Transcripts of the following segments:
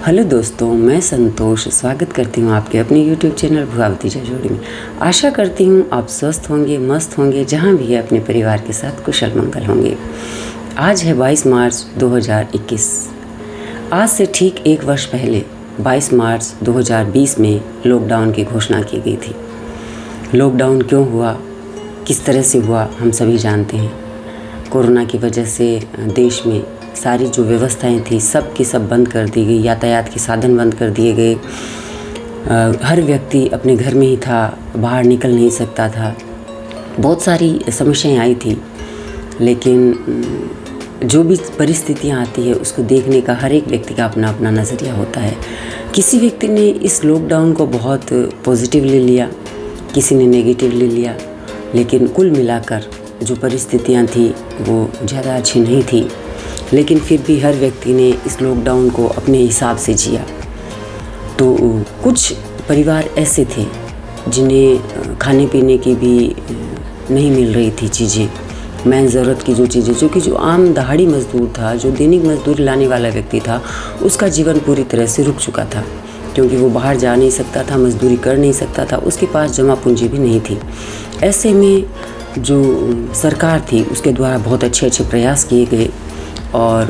Hello दोस्तों, मैं संतोष स्वागत करती हूँ आपके अपने YouTube चैनल भुआवती झंझोड़ी में। आशा करती हूँ आप स्वस्थ होंगे, मस्त होंगे, जहाँ भी है अपने परिवार के साथ कुशल मंगल होंगे। आज है 22 मार्च 2021। आज से ठीक एक वर्ष पहले 22 मार्च 2020 में लॉकडाउन की घोषणा की गई थी। लॉकडाउन क्यों हुआ, किस तरह से हुआ, हम सभी जानते हैं। कोरोना की वजह से देश में सारी जो व्यवस्थाएं थी सब की सब बंद कर दी गई, यातायात के साधन बंद कर दिए गए। हर व्यक्ति अपने घर में ही था, बाहर निकल नहीं सकता था। बहुत सारी समस्याएं आई थी, लेकिन जो भी परिस्थितियां आती है उसको देखने का हर एक व्यक्ति का अपना अपना नज़रिया होता है। किसी व्यक्ति ने इस लॉकडाउन को बहुत पॉजिटिवली लिया, किसी ने नेगेटिवली लिया, लेकिन कुल मिलाकर जो परिस्थितियां थी वो ज़्यादा अच्छी नहीं थी। लेकिन फिर भी हर व्यक्ति ने इस लॉकडाउन को अपने हिसाब से जिया। तो कुछ परिवार ऐसे थे जिन्हें खाने पीने की भी नहीं मिल रही थी चीज़ें, मेन ज़रूरत की जो चीज़ें, जो आम दहाड़ी मज़दूर था, जो दैनिक मजदूरी लाने वाला व्यक्ति था, उसका जीवन पूरी तरह से रुक चुका था, क्योंकि वो बाहर जा नहीं सकता था, मजदूरी कर नहीं सकता था, उसके पास जमा पूंजी भी नहीं थी। ऐसे में जो सरकार थी उसके द्वारा बहुत अच्छे प्रयास किए गए और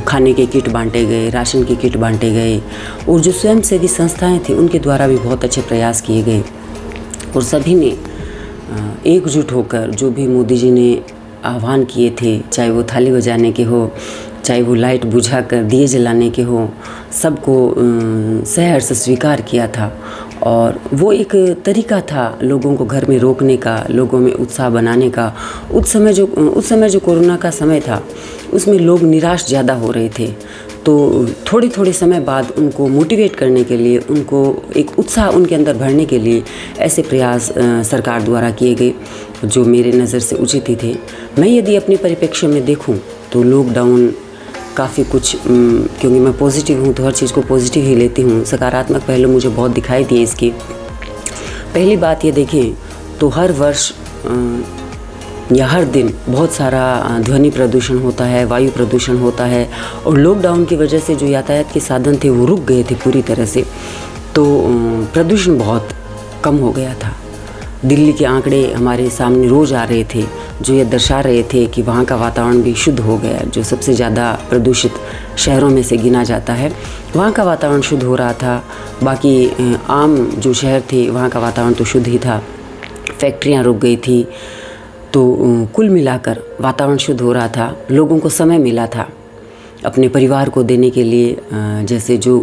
खाने के किट बांटे गए, राशन के किट बांटे गए, और जो स्वयंसेवी संस्थाएं थी उनके द्वारा भी बहुत अच्छे प्रयास किए गए। और सभी ने एकजुट होकर जो भी मोदी जी ने आह्वान किए थे, चाहे वो थाली बजाने के हो, चाहे वो लाइट बुझा कर दिए जलाने के हो, सबको सहर्ष स्वीकार किया था। और वो एक तरीका था लोगों को घर में रोकने का, लोगों में उत्साह बनाने का। उस समय जो कोरोना का समय था उसमें लोग निराश ज़्यादा हो रहे थे, तो थोड़े समय बाद उनको मोटिवेट करने के लिए, उनको एक उत्साह उनके अंदर भरने के लिए ऐसे प्रयास सरकार द्वारा किए गए जो मेरे नज़र से उचित ही थे। मैं यदि अपने परिप्रेक्ष्य में देखूं तो लॉकडाउन काफ़ी कुछ, क्योंकि मैं पॉजिटिव हूँ तो हर चीज़ को पॉजिटिव ही लेती हूँ, सकारात्मक पहलू मुझे बहुत दिखाई दिए इसकी। पहली बात ये देखें तो हर वर्ष या हर दिन बहुत सारा ध्वनि प्रदूषण होता है, वायु प्रदूषण होता है, और लॉकडाउन की वजह से जो यातायात के साधन थे वो रुक गए थे पूरी तरह से, तो प्रदूषण बहुत कम हो गया था। दिल्ली के आंकड़े हमारे सामने रोज़ आ रहे थे जो ये दर्शा रहे थे कि वहाँ का वातावरण भी शुद्ध हो गया, जो सबसे ज़्यादा प्रदूषित शहरों में से गिना जाता है, वहाँ का वातावरण शुद्ध हो रहा था। बाकी आम जो शहर थे वहाँ का वातावरण तो शुद्ध ही था, फैक्ट्रियाँ रुक गई थी, तो कुल मिलाकर वातावरण शुद्ध हो रहा था। लोगों को समय मिला था अपने परिवार को देने के लिए। जैसे जो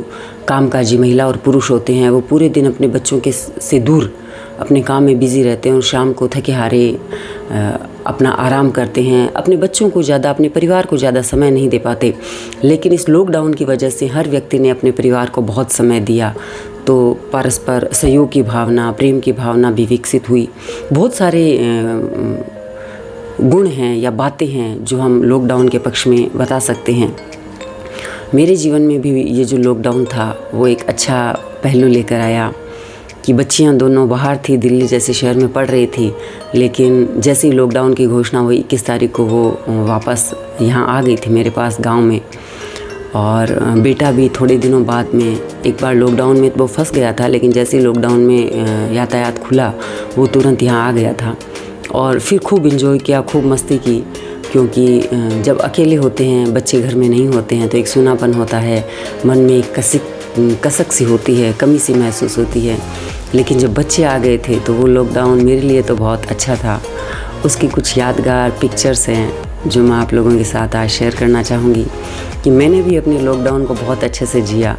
कामकाजी महिला और पुरुष होते हैं वो पूरे दिन अपने बच्चों से दूर अपने काम में बिज़ी रहते हैं और शाम को थके हारे अपना आराम करते हैं, अपने बच्चों को ज़्यादा, अपने परिवार को ज़्यादा समय नहीं दे पाते। लेकिन इस लॉकडाउन की वजह से हर व्यक्ति ने अपने परिवार को बहुत समय दिया, तो परस्पर सहयोग की भावना, प्रेम की भावना भी विकसित हुई। बहुत सारे गुण हैं या बातें हैं जो हम लॉकडाउन के पक्ष में बता सकते हैं। मेरे जीवन में भी ये जो लॉकडाउन था वो एक अच्छा पहलू लेकर आया कि बच्चियां दोनों बाहर थी, दिल्ली जैसे शहर में पढ़ रही थी, लेकिन जैसे ही लॉकडाउन की घोषणा हुई 21 तारीख को वो वापस यहाँ आ गई थी मेरे पास गांव में। और बेटा भी थोड़े दिनों बाद में, एक बार लॉकडाउन में तो वो फंस गया था, लेकिन जैसे ही लॉकडाउन में यातायात खुला वो तुरंत यहाँ आ गया था और फिर खूब इन्जॉय किया, खूब मस्ती की। क्योंकि जब अकेले होते हैं, बच्चे घर में नहीं होते हैं, तो एक सूनापन होता है, मन में एक कसक सी होती है, कमी सी महसूस होती है। लेकिन जब बच्चे आ गए थे तो वो लॉकडाउन मेरे लिए तो बहुत अच्छा था। उसकी कुछ यादगार पिक्चर्स हैं जो मैं आप लोगों के साथ आज शेयर करना चाहूँगी कि मैंने भी अपने लॉकडाउन को बहुत अच्छे से जिया,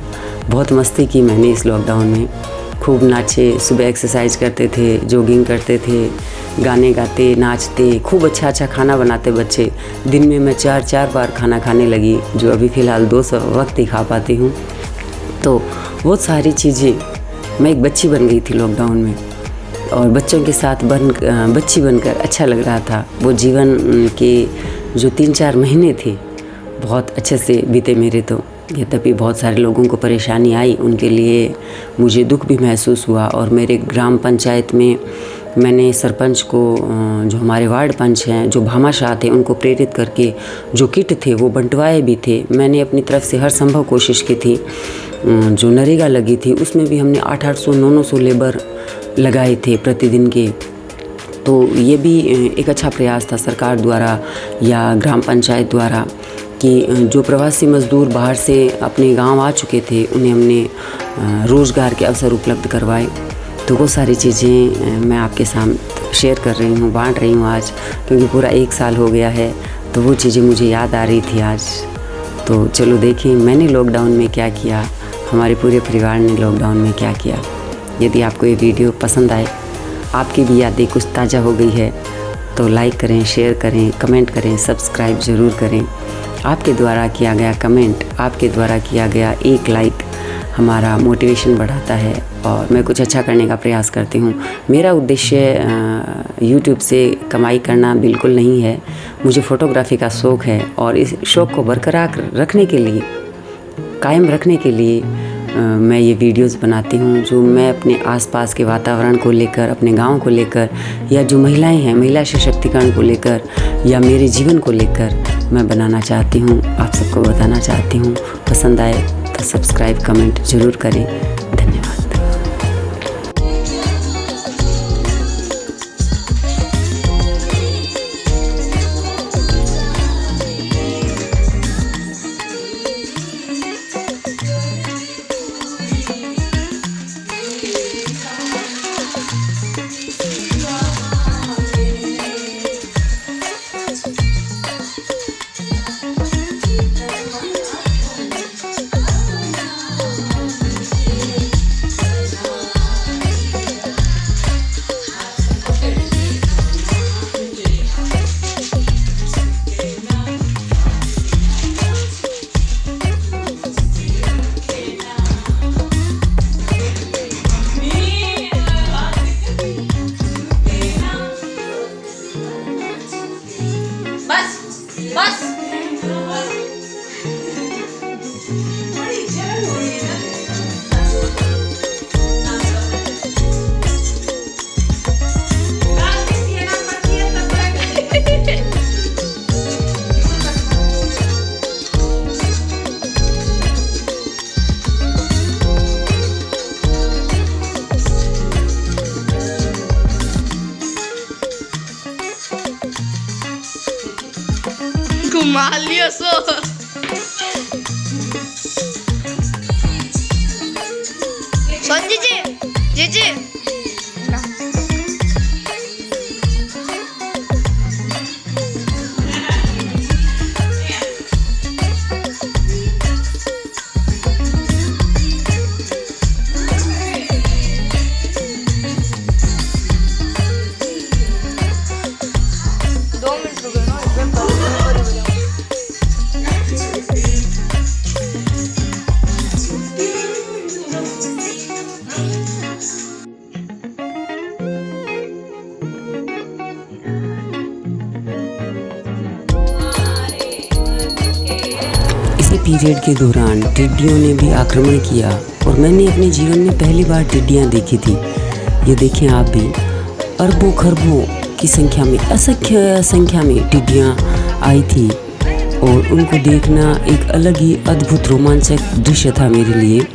बहुत मस्ती की मैंने इस लॉकडाउन में। खूब नाचे, सुबह एक्सरसाइज करते थे, जॉगिंग करते थे, गाने गाते, नाचते, खूब अच्छा खाना बनाते बच्चे। दिन में मैं 4 बार खाना खाने लगी, जो अभी फ़िलहाल 2 वक्त ही खा पाती हूँ। तो वो सारी चीज़ें, मैं एक बच्ची बन गई थी लॉकडाउन में, और बच्चों के साथ बच्ची बनकर अच्छा लग रहा था। वो जीवन के जो 3-4 महीने थे बहुत अच्छे से बीते मेरे। तो यद्यपि बहुत सारे लोगों को परेशानी आई, उनके लिए मुझे दुख भी महसूस हुआ। और मेरे ग्राम पंचायत में मैंने सरपंच को, जो हमारे वार्ड पंच हैं, जो भामाशाह थे, उनको प्रेरित करके जो किट थे वो बंटवाए भी थे। मैंने अपनी तरफ से हर संभव कोशिश की थी। जो नरेगा लगी थी उसमें भी हमने 800-800, 900 लेबर लगाए थे प्रतिदिन के। तो ये भी एक अच्छा प्रयास था सरकार द्वारा या ग्राम पंचायत द्वारा कि जो प्रवासी मज़दूर बाहर से अपने गांव आ चुके थे उन्हें हमने रोज़गार के अवसर उपलब्ध करवाए। तो वो सारी चीज़ें मैं आपके साथ शेयर कर रही हूँ, बांट रही हूँ आज, क्योंकि पूरा 1 साल हो गया है। तो वो चीज़ें मुझे याद आ रही थी आज। तो चलो देखें मैंने लॉकडाउन में क्या किया, हमारे पूरे परिवार ने लॉकडाउन में क्या किया। यदि आपको ये वीडियो पसंद आए, आपकी भी यादें कुछ ताज़ा हो गई है, तो लाइक करें, शेयर करें, कमेंट करें, सब्सक्राइब ज़रूर करें। आपके द्वारा किया गया कमेंट, आपके द्वारा किया गया एक लाइक हमारा मोटिवेशन बढ़ाता है और मैं कुछ अच्छा करने का प्रयास करती हूँ। मेरा उद्देश्य यूट्यूब से कमाई करना बिल्कुल नहीं है। मुझे फ़ोटोग्राफी का शौक़ है और इस शौक़ को बरकरार रखने के लिए, कायम रखने के लिए मैं ये वीडियोस बनाती हूँ, जो मैं अपने आसपास के वातावरण को लेकर, अपने गांव को लेकर, या जो महिलाएं हैं, महिला सशक्तिकरण को लेकर, या मेरे जीवन को लेकर मैं बनाना चाहती हूँ, आप सबको बताना चाहती हूँ। पसंद आए तो सब्सक्राइब, कमेंट ज़रूर करें। धन्यवाद। बस घुमा लियो सो संजी जी पीरियड के दौरान टिड्डियों ने भी आक्रमण किया और मैंने अपने जीवन में पहली बार टिड्डियाँ देखी थी। ये देखें आप भी, अरबों खरबों की संख्या में, असंख्य संख्या में टिड्डियाँ आई थी और उनको देखना एक अलग ही अद्भुत रोमांचक दृश्य था मेरे लिए।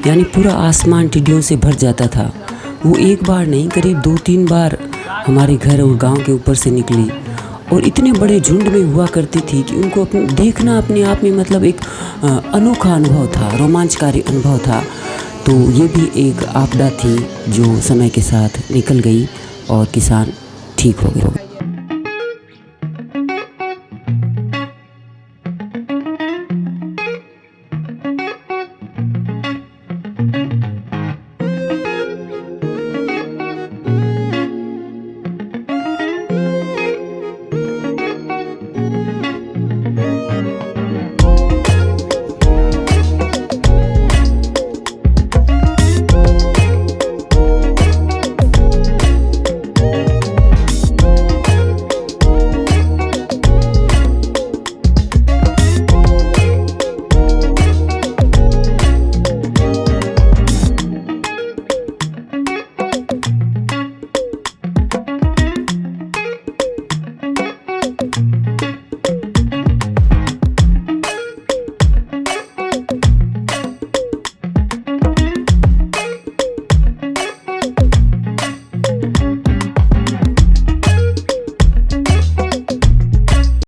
यानी पूरा आसमान टिड्डियों से भर जाता था। वो एक बार नहीं, करीब 2-3 बार हमारे घर और गांव के ऊपर से निकली और इतने बड़े झुंड में हुआ करती थी कि उनको देखना अपने आप में मतलब एक अनोखा अनुभव था, रोमांचकारी अनुभव था। तो ये भी एक आपदा थी जो समय के साथ निकल गई और किसान ठीक हो गए।